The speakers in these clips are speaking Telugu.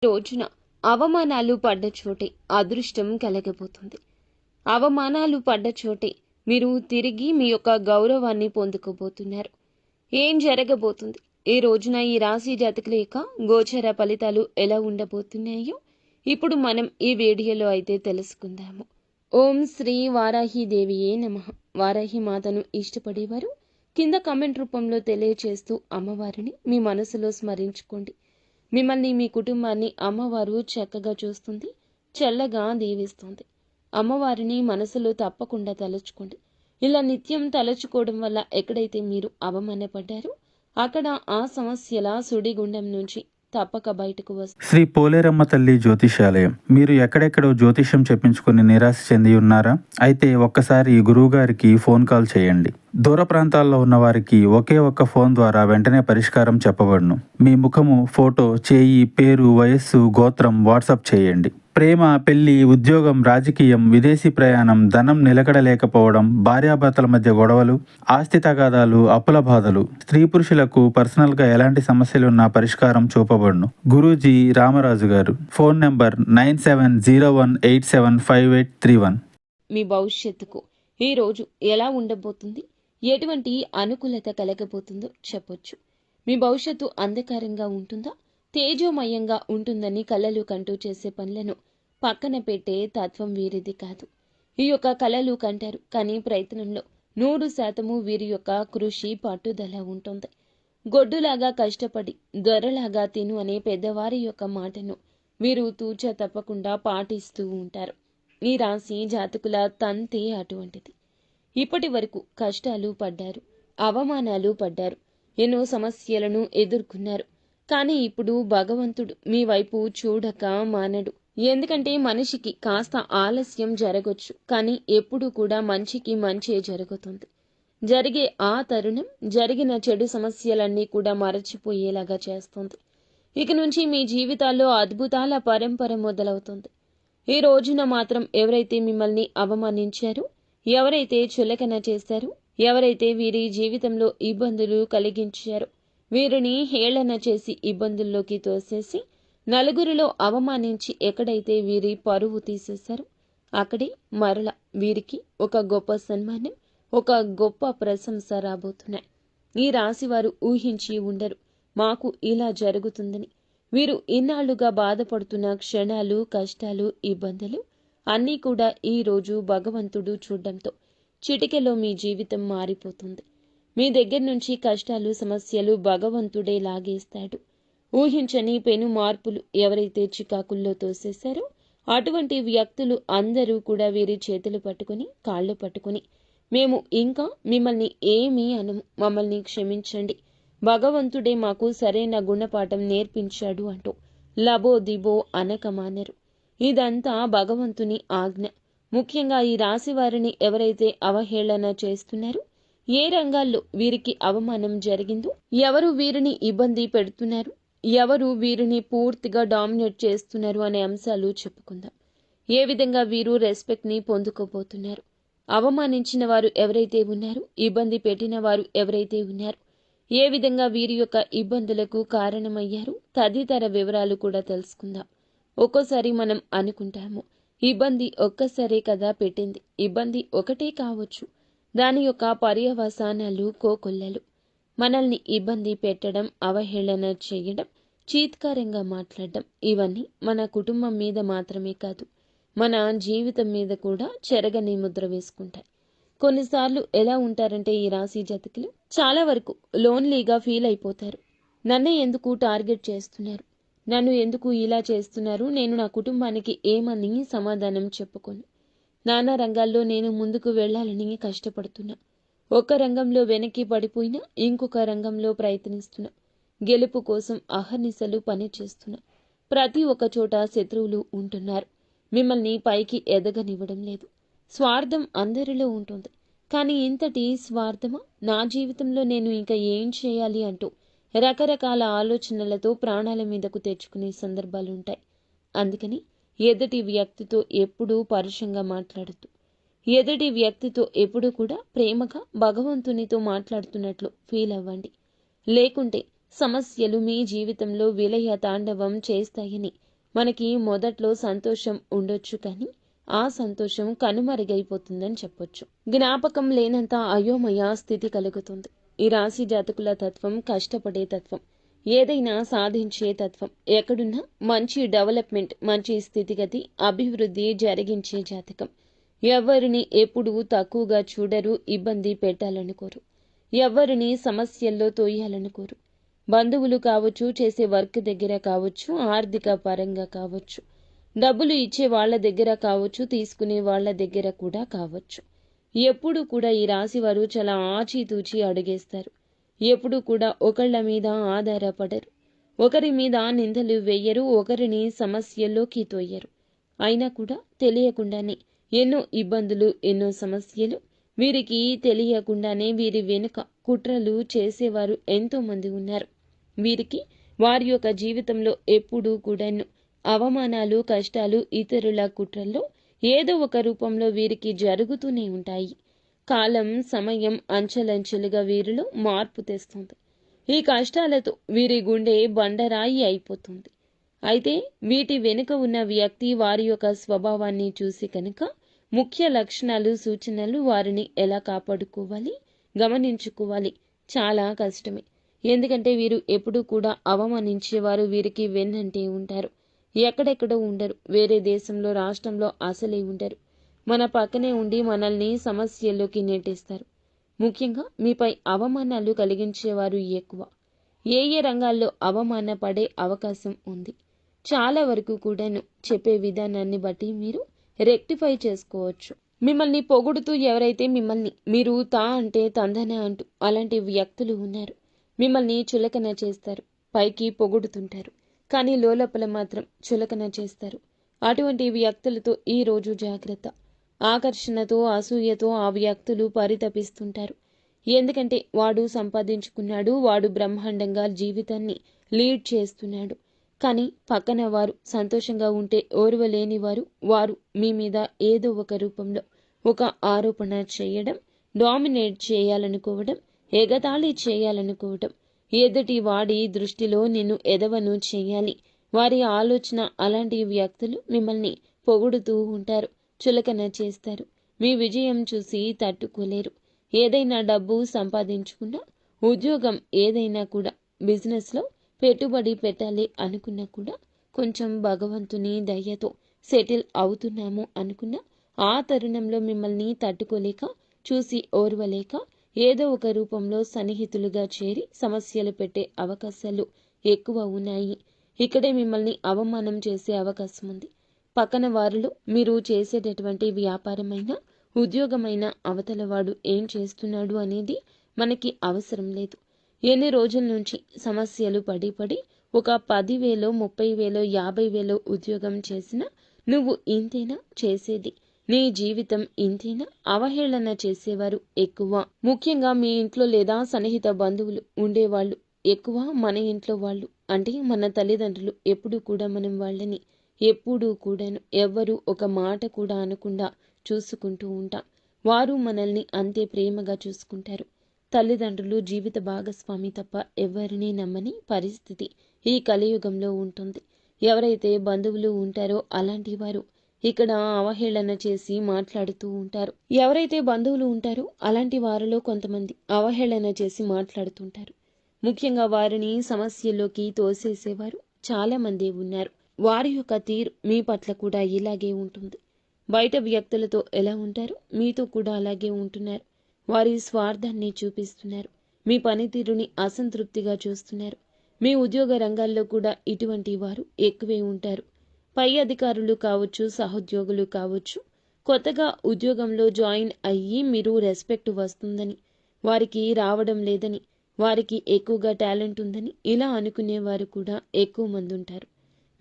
రోజున అవమానాలు పడ్డ చోటే అదృష్టం కలగబోతుంది. అవమానాలు పడ్డ చోటే మీరు తిరిగి మీ యొక్క గౌరవాన్ని పొందుకోబోతున్నారు. ఏం జరగబోతుంది, ఈ రోజున ఈ రాశి జాతకుల యొక్క గోచర ఫలితాలు ఎలా ఉండబోతున్నాయో ఇప్పుడు మనం ఈ వీడియోలో అయితే తెలుసుకుందాము. ఓం శ్రీ వారాహిదేవియే నమః. వారాహి మాతను ఇష్టపడేవారు కింద కామెంట్ రూపంలో తెలియచేస్తూ అమ్మవారిని మీ మనసులో స్మరించుకోండి. మిమ్మల్ని మీ కుటుంబాన్ని అమ్మవారు చక్కగా చూస్తుంది, చల్లగా దీవిస్తుంది. అమ్మవారిని మనసులో తప్పకుండా తలుచుకోండి. ఇలా నిత్యం తలుచుకోవడం వల్ల ఎక్కడైతే మీరు అవమానపడ్డారో అక్కడ ఆ సమస్యల సుడిగుండం నుంచి తప్పక బయటకు వస్తుంది. శ్రీ పోలేరమ్మ తల్లి జ్యోతిషాలయం. మీరు ఎక్కడెక్కడో జ్యోతిష్యం చెప్పించుకుని నిరాశ చెంది ఉన్నారా? అయితే ఒక్కసారి గురువుగారికి ఫోన్ కాల్ చేయండి. దూర ప్రాంతాల్లో ఉన్న వారికి ఒకే ఒక్క ఫోన్ ద్వారా వెంటనే పరిష్కారం చెప్పబడును. మీ ముఖము, ఫోటో, చేయి, పేరు, వయస్సు, గోత్రం వాట్సాప్ చేయండి. ప్రేమ, పెళ్లి, ఉద్యోగం, రాజకీయం, విదేశీ ప్రయాణం, ధనం నిలకడలేకపోవడం, భార్యాభర్తల మధ్య గొడవలు, ఆస్తి తగాదాలు, అప్పుల బాధలు, స్త్రీ పురుషులకు పర్సనల్గా ఎలాంటి సమస్యలున్నా పరిష్కారం చూపబడును. గురూజీ రామరాజు గారు. Phone number 9701875831. మీ భవిష్యత్తుకు ఈ రోజు ఎలా ఉండబోతుంది, ఎటువంటి అనుకూలత కలగబోతుందో చెప్పొచ్చు. మీ భవిష్యత్తు అంధకారంగా ఉంటుందా, తేజోమయంగా ఉంటుందని కలలు కంటూ చేసే పనులను పక్కన పెట్టే తత్వం వీరిది కాదు. ఈ యొక్క కలలు కంటారు, కానీ ప్రయత్నంలో 100% వీరి యొక్క కృషి పట్టుదల ఉంటుంది. గొడ్డులాగా కష్టపడి దొరలాగా తిను అనే పెద్దవారి యొక్క మాటను వీరు తూచా తప్పకుండా పాటిస్తూ ఉంటారు. ఈ రాశి జాతకుల తంతే అటువంటిది. ఇప్పటి వరకు కష్టాలు పడ్డారు, అవమానాలు పడ్డారు, ఎన్నో సమస్యలను ఎదుర్కొన్నారు. కానీ ఇప్పుడు భగవంతుడు మీ వైపు చూడక మానడు. ఎందుకంటే మనిషికి కాస్త ఆలస్యం జరగొచ్చు, కానీ ఎప్పుడు కూడా మంచికి మంచే జరుగుతుంది. జరిగే ఆ తరుణం జరిగిన చెడు సమస్యలన్నీ కూడా మరచిపోయేలాగా చేస్తుంది. ఇక నుంచి మీ జీవితాల్లో అద్భుతాల పరంపర మొదలవుతుంది. ఈ రోజున మాత్రం ఎవరైతే మిమ్మల్ని అవమానించారో, ఎవరైతే చులకన చేశారో, ఎవరైతే వీరి జీవితంలో ఇబ్బందులు కలిగించారో, వీరిని హేళన చేసి ఇబ్బందుల్లోకి తోసేసి నలుగురిలో అవమానించి ఎక్కడైతే వీరి పరువు తీసేశారో అక్కడే మరల వీరికి ఒక గొప్ప సన్మానం, ఒక గొప్ప ప్రశంస రాబోతున్నాయి. ఈ రాశివారు ఊహించి ఉండరు మాకు ఇలా జరుగుతుందని. వీరు ఇన్నాళ్లుగా బాధపడుతున్న క్షణాలు, కష్టాలు, ఇబ్బందులు అన్నీ కూడా ఈ రోజు భగవంతుడు చూడడంతో చిటికెలో మీ జీవితం మారిపోతుంది. మీ దగ్గర నుంచి కష్టాలు, సమస్యలు భగవంతుడే లాగేస్తాడు. ఊహించని పెను మార్పులు ఎవరైతే చికాకుల్లో తోసేశారో అటువంటి వ్యక్తులు అందరూ కూడా వీరి చేతులు పట్టుకుని, కాళ్ళు పట్టుకుని, మేము ఇంకా మిమ్మల్ని ఏమీ అనము, మమ్మల్ని క్షమించండి, భగవంతుడే మాకు సరైన గుణపాఠం నేర్పించాడు అంటూ లబో దిబో అనక మానరు. ఇదంతా భగవంతుని ఆజ్ఞ. ముఖ్యంగా ఈ రాశి వారిని ఎవరైతే అవహేళన చేస్తున్నారో, ఏ రంగాల్లో వీరికి అవమానం జరిగిందో, ఎవరు వీరిని ఇబ్బంది పెడుతున్నారు, ఎవరు వీరిని పూర్తిగా డామినేట్ చేస్తున్నారు అనే అంశాలు చెప్పుకుందాం. ఏ విధంగా వీరు రెస్పెక్ట్ని పొందుకోబోతున్నారు, అవమానించిన వారు ఎవరైతే ఉన్నారో, ఇబ్బంది పెట్టిన వారు ఎవరైతే ఉన్నారో, ఏ విధంగా వీరి యొక్క ఇబ్బందులకు కారణమయ్యారు తదితర వివరాలు కూడా తెలుసుకుందాం. ఒక్కోసారి మనం అనుకుంటాము, ఇబ్బంది ఒక్కసారే కదా పెట్టింది, ఇబ్బంది ఒకటే కావచ్చు, దాని యొక్క పర్యవసానాలు కోకొల్లలు. మనల్ని ఇబ్బంది పెట్టడం, అవహేళన చేయడం, చీత్కారంగా మాట్లాడడం, ఇవన్నీ మన కుటుంబం మీద మాత్రమే కాదు, మన జీవితం మీద కూడా చెరగని ముద్ర వేసుకుంటాయి. కొన్నిసార్లు ఎలా ఉంటారంటే ఈ రాశి జాతకులు చాలా వరకు లోన్లీగా ఫీల్ అయిపోతారు. నన్నే ఎందుకు టార్గెట్ చేస్తున్నారు, నన్ను ఎందుకు ఇలా చేస్తున్నారు, నేను నా కుటుంబానికి ఏమని సమాధానం చెప్పుకోను. నానా రంగాల్లో నేను ముందుకు వెళ్లాలని కష్టపడుతున్నా. ఒక రంగంలో వెనక్కి పడిపోయినా ఇంకొక రంగంలో ప్రయత్నిస్తున్నా. గెలుపు కోసం అహర్నిశలు పనిచేస్తున్నా. ప్రతి ఒక్క చోట శత్రువులు ఉంటున్నారు. మిమ్మల్ని పైకి ఎదగనివ్వడం లేదు. స్వార్థం అందరిలో ఉంటుంది, కానీ ఇంతటి స్వార్థమా, నా జీవితంలో నేను ఇంకా ఏం చేయాలి అంటూ రకరకాల ఆలోచనలతో ప్రాణాల మీదకు తెచ్చుకునే సందర్భాలుంటాయి. అందుకని ఎదుటి వ్యక్తితో ఎప్పుడూ పరుషంగా మాట్లాడద్దు. ఎదుటి వ్యక్తితో ఎప్పుడూ కూడా ప్రేమగా భగవంతునితో మాట్లాడుతున్నట్లు ఫీల్ అవ్వండి. లేకుంటే సమస్యలు మీ జీవితంలో విలయ తాండవం చేస్తాయని మనకి మొదట్లో సంతోషం ఉండొచ్చు, కానీ ఆ సంతోషం కనుమరుగైపోతుందని చెప్పొచ్చు. జ్ఞాపకం లేనంత అయోమయ స్థితి కలుగుతుంది. ఈ రాశి జాతకుల తత్వం కష్టపడే తత్వం, ఏదైనా సాధించే తత్వం, ఎక్కడున్నా మంచి డెవలప్మెంట్, మంచి స్థితిగతి, అభివృద్ధి జరిగించే జాతకం. ఎవరిని ఎప్పుడూ తక్కువగా చూడరు, ఇబ్బంది పెట్టాలనుకోరు, ఎవరిని సమస్యల్లో తోయాలనుకోరు. బంధువులు కావచ్చు, చేసే వర్క్ దగ్గర కావచ్చు, ఆర్థిక పరంగా కావచ్చు, డబ్బులు ఇచ్చే వాళ్ళ దగ్గర కావచ్చు, తీసుకునే వాళ్ళ దగ్గర కూడా కావచ్చు. ఎప్పుడు కూడా ఈ రాశి వారు చాలా ఆచితూచి అడుగేస్తారు. ఎప్పుడు కూడా ఒకళ్ళ మీద ఆధారపడరు, ఒకరి మీద నిందలు వేయరు, ఒకరిని సమస్యల్లోకి తోయరు. అయినా కూడా తెలియకుండానే ఎన్నో ఇబ్బందులు, ఎన్నో సమస్యలు, వీరికి తెలియకుండానే వీరి వెనుక కుట్రలు చేసేవారు ఎంతో మంది ఉన్నారు. వీరికి వారి యొక్క జీవితంలో ఎప్పుడూ కూడాను అవమానాలు, కష్టాలు, ఇతరుల కుట్రల్లో ఏదో ఒక రూపంలో వీరికి జరుగుతూనే ఉంటాయి. కాలం, సమయం అంచెలంచెలుగా వీరిలో మార్పు తెస్తుంది. ఈ కష్టాలతో వీరి గుండె బండరాయి అయిపోతుంది. అయితే వీటి వెనుక ఉన్న వ్యక్తి వారి యొక్క స్వభావాన్ని చూసి కనుక ముఖ్య లక్షణాలు, సూచనలు, వారిని ఎలా కాపాడుకోవాలి, గమనించుకోవాలి చాలా కష్టమే. ఎందుకంటే వీరు ఎప్పుడూ కూడా అవమానించేవారు వీరికి వెన్నంటే ఉంటారు. ఎక్కడెక్కడో ఉండరు, వేరే దేశంలో, రాష్ట్రంలో అసలే ఉండరు. మన పక్కనే ఉండి మనల్ని సమస్యల్లోకి నెట్టేస్తారు. ముఖ్యంగా మీపై అవమానాలు కలిగించేవారు ఎక్కువ. ఏ ఏ రంగాల్లో అవమాన పడే అవకాశం ఉంది, చాలా వరకు కూడాను చెప్పే విధానాన్ని బట్టి మీరు రెక్టిఫై చేసుకోవచ్చు. మిమ్మల్ని పొగుడుతూ ఎవరైతే మిమ్మల్ని మీరు తా అంటే తందన అంటూ అలాంటి వ్యక్తులు ఉన్నారు. మిమ్మల్ని చులకన చేస్తారు, పైకి పొగుడుతుంటారు, కానీ లోలోపల మాత్రం చులకన చేస్తారు. అటువంటి వ్యక్తులతో ఈ రోజు జాగ్రత్త. ఆకర్షణతో, అసూయతో ఆ వ్యక్తులు పరితపిస్తుంటారు. ఎందుకంటే వాడు సంపాదించుకున్నాడు, వాడు బ్రహ్మాండంగా జీవితాన్ని లీడ్ చేస్తున్నాడు. కానీ పక్కన వారు సంతోషంగా ఉంటే ఓర్వలేని వారు మీ మీద ఏదో ఒక రూపంలో ఒక ఆరోపణ చేయడం, డామినేట్ చేయాలనుకోవడం, ఎగతాళి చేయాలనుకోవడం, ఎదుటి వాడి దృష్టిలో నిన్ను ఎదవను చేయాలి. వారి ఆలోచన అలాంటి వ్యక్తులు మిమ్మల్ని పొగుడుతూ ఉంటారు, చులకన చేస్తారు. మీ విజయం చూసి తట్టుకోలేరు. ఏదైనా డబ్బు సంపాదించుకున్నా, ఉద్యోగం ఏదైనా కూడా, బిజినెస్లో పెట్టుబడి పెట్టాలి అనుకున్నా కూడా కొంచెం భగవంతుని దయతో సెటిల్ అవుతున్నాము అనుకున్నా ఆ తరుణంలో మిమ్మల్ని తట్టుకోలేక, చూసి ఓర్వలేక ఏదో ఒక రూపంలో సన్నిహితులుగా చేరి సమస్యలు పెట్టే అవకాశాలు ఎక్కువ ఉన్నాయి. ఇక్కడే మిమ్మల్ని అవమానం చేసే అవకాశం ఉంది. పక్కన వారిలో మీరు చేసేటటువంటి వ్యాపారమైనా, ఉద్యోగమైనా అవతలవాడు ఏం చేస్తున్నాడు అనేది మనకి అవసరం లేదు. ఎన్ని రోజుల నుంచి సమస్యలు పడి ఒక 10,000, 30,000, 50,000 ఉద్యోగం చేసినా నువ్వు ఇంతేనా చేసేది, నీ జీవితం ఇంతేనా, అవహేళన చేసేవారు ఎక్కువ. ముఖ్యంగా మీ ఇంట్లో లేదా సన్నిహిత బంధువులు ఉండేవాళ్ళు ఎక్కువ. మన ఇంట్లో వాళ్ళు అంటే మన తల్లిదండ్రులు ఎప్పుడూ కూడా మనం వాళ్ళని ఎప్పుడూ కూడాను ఎవ్వరూ ఒక మాట కూడా అనకుండా చూసుకుంటూ ఉంటాం. వారు మనల్ని అంతే ప్రేమగా చూసుకుంటారు. తల్లిదండ్రులు జీవిత భాగస్వామి తప్ప ఎవరినీ నమ్మని పరిస్థితి ఈ కలియుగంలో ఉంటుంది. ఎవరైతే బంధువులు ఉంటారో అలాంటి వారు ఇక్కడ అవహేళన చేసి మాట్లాడుతూ ఉంటారు. ఎవరైతే బంధువులు ఉంటారో అలాంటి వారిలో కొంతమంది అవహేళన చేసి మాట్లాడుతుంటారు. ముఖ్యంగా వారిని సమస్యల్లోకి తోసేసేవారు చాలా మంది ఉన్నారు. వారి యొక్క తీరు మీ పట్ల కూడా ఇలాగే ఉంటుంది. బయట వ్యక్తులతో ఎలా ఉంటారో మీతో కూడా అలాగే ఉంటున్నారు. వారి స్వార్థాన్ని చూపిస్తున్నారు. మీ పనితీరుని అసంతృప్తిగా చూస్తున్నారు. మీ ఉద్యోగ రంగాల్లో కూడా ఇటువంటి వారు ఎక్కువే ఉంటారు. పై అధికారులు కావచ్చు, సహోద్యోగులు కావచ్చు, కొత్తగా ఉద్యోగంలో జాయిన్ అయ్యి మీరు రెస్పెక్ట్ వస్తుందని, వారికి రావడం లేదని, వారికి ఎక్కువగా టాలెంట్ ఉందని ఇలా అనుకునేవారు కూడా ఎక్కువ మంది ఉంటారు.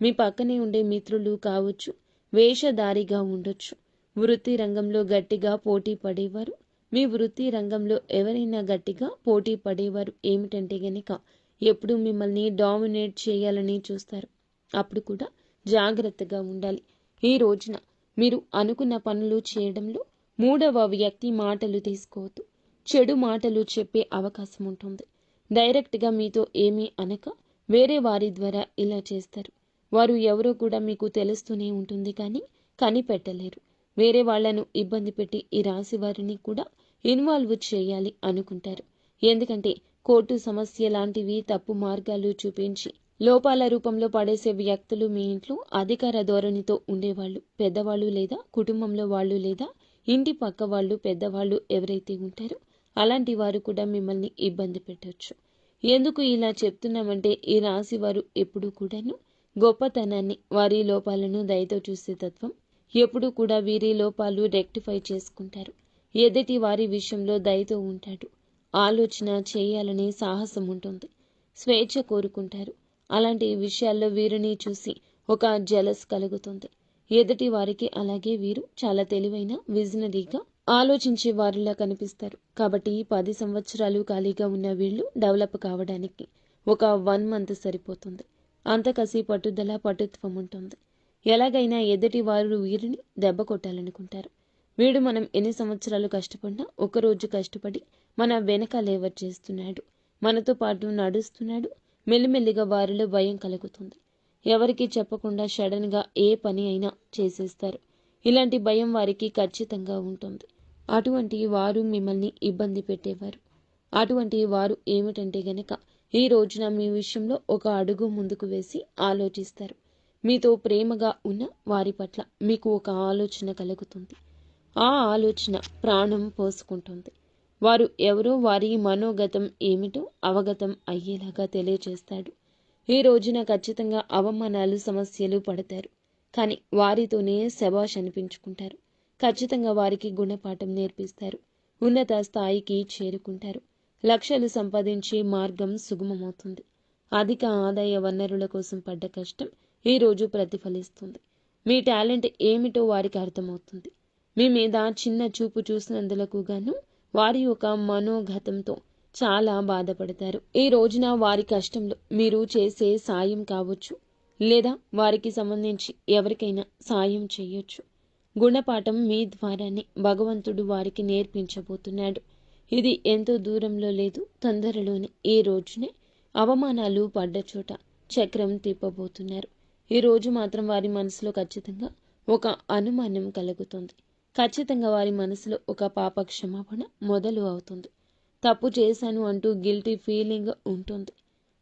మీ పక్కనే ఉండే మిత్రులు కావచ్చు, వేషధారిగా ఉండొచ్చు. వృత్తి రంగంలో గట్టిగా పోటీ పడేవారు, మీ వృత్తి రంగంలో ఎవరైనా గట్టిగా పోటీ పడేవారు ఏమిటంటే గనక ఎప్పుడు మిమ్మల్ని డామినేట్ చేయాలని చూస్తారు. అప్పుడు కూడా జాగ్రత్తగా ఉండాలి. ఈ రోజున మీరు అనుకున్న పనులు చేయడంలో మూడవ వ్యక్తి మాటలు తీసుకోవద్దు. చెడు మాటలు చెప్పే అవకాశం ఉంటుంది. డైరెక్ట్గా మీతో ఏమీ అనక వేరే వారి ద్వారా ఇలా చేస్తారు. వారు ఎవరో కూడా మీకు తెలుస్తూనే ఉంటుంది, కానీ కనిపెట్టలేరు. వేరే వాళ్లను ఇబ్బంది పెట్టి ఈ రాశి వారిని కూడా ఇన్వాల్వ్ చేయాలి అనుకుంటారు. ఎందుకంటే కోర్టు సమస్య లాంటివి తప్పు మార్గాలు చూపించి లోపాల రూపంలో పడేసే వ్యక్తులు మీ ఇంట్లో అధికార ధోరణితో ఉండేవాళ్ళు, పెద్దవాళ్ళు లేదా కుటుంబంలో వాళ్ళు లేదా ఇంటి పక్క వాళ్ళు పెద్దవాళ్ళు ఎవరైతే ఉంటారో అలాంటి వారు కూడా మిమ్మల్ని ఇబ్బంది పెట్టొచ్చు. ఎందుకు ఇలా చెప్తున్నామంటే ఈ రాశి వారు ఎప్పుడూ కూడాను గొప్పతనాన్ని, వారి లోపాలను దయతో చూసే తత్వం, ఎప్పుడూ కూడా వీరి లోపాలు రెక్టిఫై చేసుకుంటారు. ఎదుటి వారి విషయంలో దయతో ఉంటాడు. ఆలోచన చేయాలనే సాహసం ఉంటుంది. స్వేచ్ఛ కోరుకుంటారు. అలాంటి విషయాల్లో వీరిని చూసి ఒక జెలస్ కలుగుతుంది. ఎదుటి వారికి అలాగే వీరు చాలా తెలివైన, విజనరీగా ఆలోచించే వారిలా కనిపిస్తారు. కాబట్టి 10 సంవత్సరాలు ఖాళీగా ఉన్న వీళ్ళు డెవలప్ కావడానికి ఒక 1 మంత్ సరిపోతుంది. అంత కసి, పట్టుదల, పటుత్వం ఉంటుంది. ఎలాగైనా ఎదుటి వారు వీరిని దెబ్బ కొట్టాలనుకుంటారు. వీడు మనం ఎన్ని సంవత్సరాలు కష్టపడినా ఒకరోజు కష్టపడి మన వెనక లేవర్ చేస్తున్నాడు, మనతో పాటు నడుస్తున్నాడు. మెల్లిమెల్లిగా వారిలో భయం కలుగుతుంది. ఎవరికి చెప్పకుండా సడన్గా ఏ పని అయినా చేసేస్తారు. ఇలాంటి భయం వారికి ఖచ్చితంగా ఉంటుంది. అటువంటి వారు మిమ్మల్ని ఇబ్బంది పెట్టేవారు. అటువంటి వారు ఏమిటంటే గనక ఈ రోజున మీ విషయంలో ఒక అడుగు ముందుకు వేసి ఆలోచిస్తారు. మీతో ప్రేమగా ఉన్న వారి పట్ల మీకు ఒక ఆలోచన కలుగుతుంది. ఆ ఆలోచన ప్రాణం పోసుకుంటుంది. వారు ఎవరో, వారి మనోగతం ఏమిటో అవగతం అయ్యేలాగా తెలియచేస్తాడు. ఈ రోజున ఖచ్చితంగా అవమానాలు, సమస్యలు పడతారు. కానీ వారితోనే శబాష్ అనిపించుకుంటారు. ఖచ్చితంగా వారికి గుణపాఠం నేర్పిస్తారు. ఉన్నత స్థాయికి చేరుకుంటారు. లక్షలు సంపాదించే మార్గం సుగమమవుతుంది. అధిక ఆదాయ వనరుల కోసం పడ్డ కష్టం ఈ రోజు ప్రతిఫలిస్తుంది. మీ టాలెంట్ ఏమిటో వారికి అర్థమవుతుంది. మీ మీద చిన్న చూపు చూసినందులకు గాను వారి యొక్క మనోగతంతో చాలా బాధపడతారు. ఈ రోజున వారి కష్టంలో మీరు చేసే సాయం కావచ్చు, లేదా వారికి సంబంధించి ఎవరికైనా సాయం చేయొచ్చు. గుణపాఠం మీ ద్వారానే భగవంతుడు వారికి నేర్పించబోతున్నాడు. ఇది ఎంతో దూరంలో లేదు, తొందరలోనే ఈ రోజునే అవమానాలు పడ్డ చోట చక్రం తిప్పబోతున్నారు. ఈ రోజు మాత్రం వారి మనసులో ఖచ్చితంగా ఒక అనుమానం కలుగుతుంది. ఖచ్చితంగా వారి మనసులో ఒక పాప క్షమాపణ మొదలు అవుతుంది. తప్పు చేశాను అంటూ గిల్టీ ఫీలింగ్ ఉంటుంది.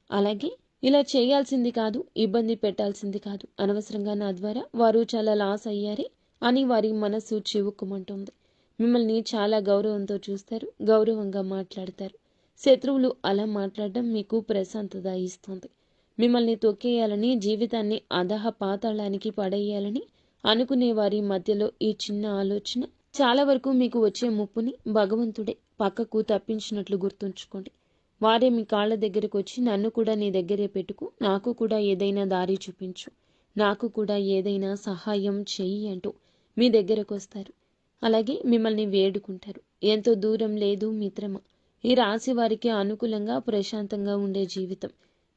అలాగే ఇలా చేయాల్సింది కాదు, ఇబ్బంది పెట్టాల్సింది కాదు, అనవసరంగా నా ద్వారా వారు చాలా లాస్ అయ్యారే అని వారి మనసు చివుక్కుమంటుంది. మిమ్మల్ని చాలా గౌరవంతో చూస్తారు, గౌరవంగా మాట్లాడతారు. శత్రువులు అలా మాట్లాడడం మీకు ప్రశాంతత ఇస్తుంది. మిమ్మల్ని తొక్కేయాలని, జీవితాన్ని అధః పాతాళానికి పడేయాలని అనుకునే వారి మధ్యలో ఈ చిన్న ఆలోచన చాలా వరకు మీకు వచ్చే ముప్పుని భగవంతుడే పక్కకు తప్పించినట్లు గుర్తుంచుకోండి. వారే మీ కాళ్ళ దగ్గరకు వచ్చి నన్ను కూడా నీ దగ్గరే పెట్టుకు, నాకు కూడా ఏదైనా దారి చూపించు, నాకు కూడా ఏదైనా సహాయం చెయ్యి అంటూ మీ దగ్గరకు వస్తారు. అలాగే మిమ్మల్ని వేడుకుంటారు. ఎంతో దూరం లేదు మిత్రమా, ఈ రాశి వారికి అనుకూలంగా ప్రశాంతంగా ఉండే జీవితం.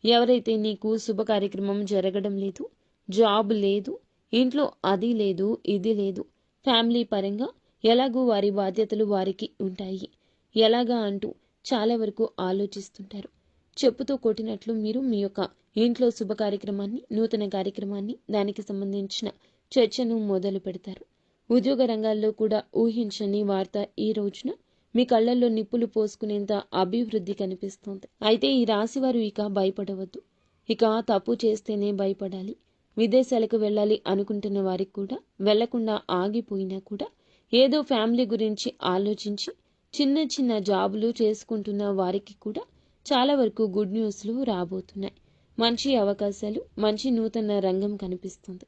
ఎవరైతే నీకు శుభ కార్యక్రమం జరగడం లేదు, జాబ్ లేదు, ఇంట్లో అది లేదు, ఇది లేదు, ఫ్యామిలీ పరంగా ఎలాగూ వారి బాధ్యతలు వారికి ఉంటాయి, ఎలాగా అంటూ చాలా వరకు ఆలోచిస్తుంటారు. చెప్పుతో కొట్టినట్లు మీరు మీ యొక్క ఇంట్లో శుభ కార్యక్రమాన్ని, నూతన కార్యక్రమాన్ని, దానికి సంబంధించిన చర్చను మొదలు పెడతారు. ఉద్యోగ రంగాల్లో కూడా ఊహించని వార్త ఈ రోజున మీ కళ్ళల్లో నిప్పులు పోసుకునేంత అభివృద్ధి కనిపిస్తోంది. అయితే ఈ రాశివారు ఇక భయపడవద్దు. ఇక తప్పు చేస్తేనే భయపడాలి. విదేశాలకు వెళ్ళాలి అనుకుంటున్న వారికి కూడా, వెళ్లకుండా ఆగిపోయినా కూడా, ఏదో ఫ్యామిలీ గురించి ఆలోచించి చిన్న చిన్న జాబులు చేసుకుంటున్న వారికి కూడా చాలా వరకు గుడ్ న్యూస్లు రాబోతున్నాయి. మంచి అవకాశాలు, మంచి నూతన రంగం కనిపిస్తుంది.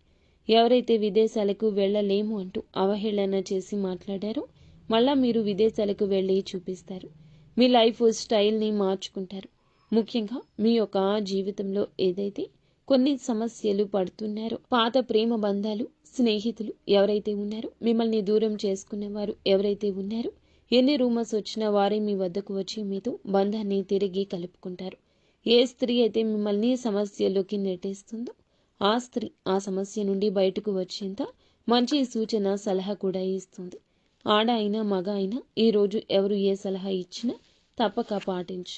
ఎవరైతే విదేశాలకు వెళ్ళలేము అంటూ అవహేళన చేసి మాట్లాడారో మళ్ళా మీరు విదేశాలకు వెళ్ళి చూపిస్తారు. మీ లైఫ్ స్టైల్ని మార్చుకుంటారు. ముఖ్యంగా మీ యొక్క జీవితంలో ఏదైతే కొన్ని సమస్యలు పడుతున్నారో, పాత ప్రేమ బంధాలు, స్నేహితులు ఎవరైతే ఉన్నారో, మిమ్మల్ని దూరం చేసుకునేవారు ఎవరైతే ఉన్నారో, ఎన్ని రూమర్స్ వచ్చినా వారే మీ వద్దకు వచ్చి మీతో బంధాన్ని తిరిగి కలుపుకుంటారు. ఏ స్త్రీ అయితే మిమ్మల్ని సమస్యలోకి నెట్టేస్తుందో ఆ స్త్రీ ఆ సమస్య నుండి బయటకు వచ్చేంత మంచి సూచన, సలహా కూడా ఇస్తుంది. ఆడ అయినా మగ అయినా ఈరోజు ఎవరు ఏ సలహా ఇచ్చినా తప్పక పాటించు.